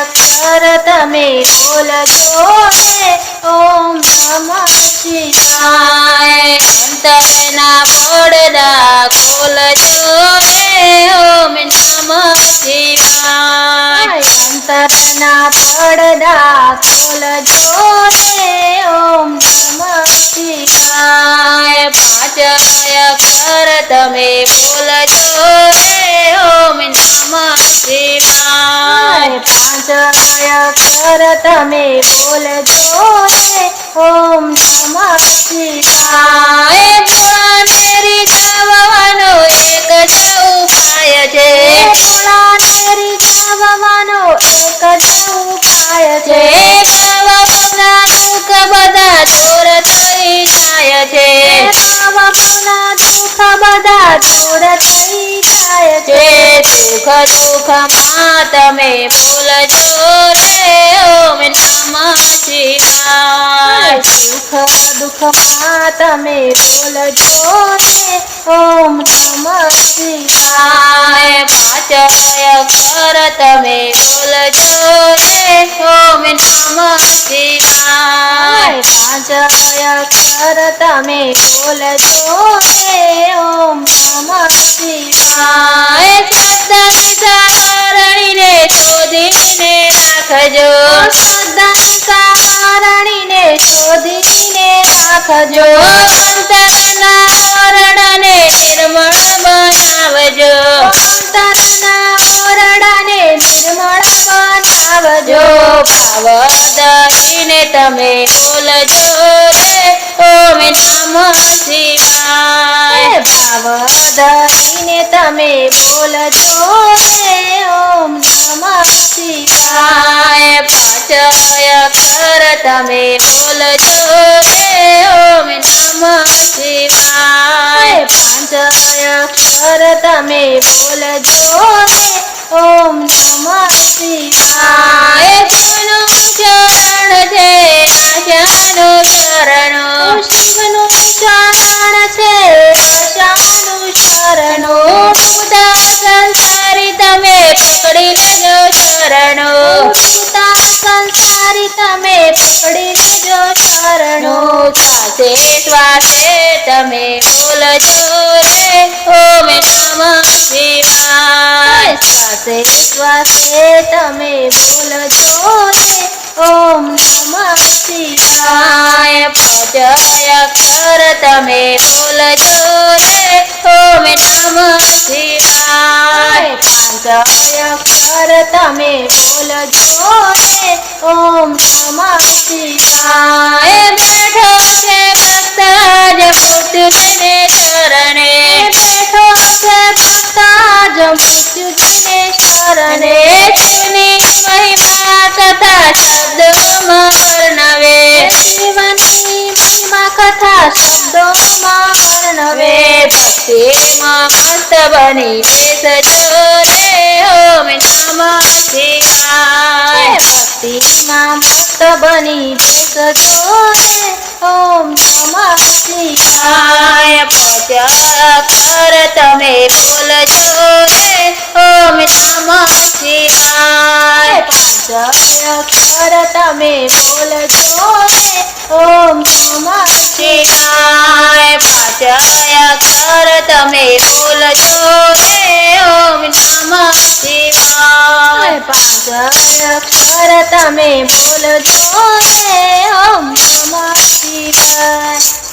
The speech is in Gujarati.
અક્ષર તમે બોલજો રે ઓમ નમઃ શિવાય. અંતરના પડદા ખોલજો રે ઓમ નમઃ શિવાય. અંતરના પડદા ખોલજો રે ઓમ નમઃ શિવાય. પાંચ અક્ષર તમે બોલજો રે ઓમ નમઃ શિવાય. પાંચ અક્ષર તમે બોલજો રે ઓમ નમઃ શિવાય. ભોળાનેરી ગાવાનો એક જ ઉપાય છે. ભોળાનેરી ગાવાનો એક જ ઉપાય છે. ગાવાના દુઃખ બધા દૂર થઈ જાય છે. ગાવાના દુઃખ બધા દૂર થઈ જાય છે. દુઃખમાં તમે બોલજો રે ઓમ નમઃ શિવાય. દુઃખમાં તમે બોલજો રે ઓમ નમઃ શિવાય. પાંચ અક્ષર તમે બોલજો રે ઓમ નમઃ શિવાય. પાંચ અક્ષર તમે બોલજો રે ઓમ નમઃ શિવાય. શ્રદ્ધાની કારણીને શોધીને રાખજો. શ્રદ્ધાની કારણીને શોધીને રાખજો. અંતરના ઓરડાને નિર્મળ બનાવજો. અંતરના ઓરડાને નિર્મળ બનાવજો. ભાવદઈને તમે બોલજો રે ઓમ નમઃ શિવાય. ભાવદઈને તમે બોલજો રે ઓમ નમઃ શિવાય. પાંચ અક્ષર તમે બોલજો રે ઓમ નમઃ શિવાય. પાંચ અક્ષર તમે બોલજો રે ઓમ નમઃ શિવાય. શિવનું ચરણ છે આશાનું શરણ. શિવનું ચરણ છે આશાનું શરણ. સુતા સંસારી તમે પકડી લેજો શરણો. સુતા સંસારી તમે પકડી લેજો શરણો. શ્વાસે શ્વાસે તમે બોલજો રે ઓમ નમઃ શિવાય. શ્વાસે શ્વાસે તમે બોલજો રે ઓમ નમઃ શિવાય. પાંચ અક્ષર તમે બોલજો રે ઓમ નમઃ શિવાય. પાંચ અક્ષર તમે બોલજો રે ઓમ નમઃ શિવાય. બેઠો છે ભક્ત જ મૃત્યુજને શરણે. બેઠો છે ભક્ત જ મૃત્યુજને શરણે. શિવની મહિમા કથા શબ્દોમાં વર્ણવે. શિવની મહિમા કથા શબ્દોમાં વર્ણવે. ભક્તિમાં મસ્ત બની બેસજો રે ઓમ નમઃ શિવાય. ભક્તિમાં મસ્ત બની બેસજો રે ઓમ નમઃ શિવાય. પાંચ અક્ષર તમે બોલજો રે ઓમ નમઃ શિવાય. પાંચ અક્ષર તમે બોલજો રે ઓમ નમઃ શિવાય. પાંચ અક્ષર તમે બોલજો રે ઓમ નમઃ શિવાય. પાંચ અક્ષર તમે બોલજો રે ઓમ નમઃ શિવાય.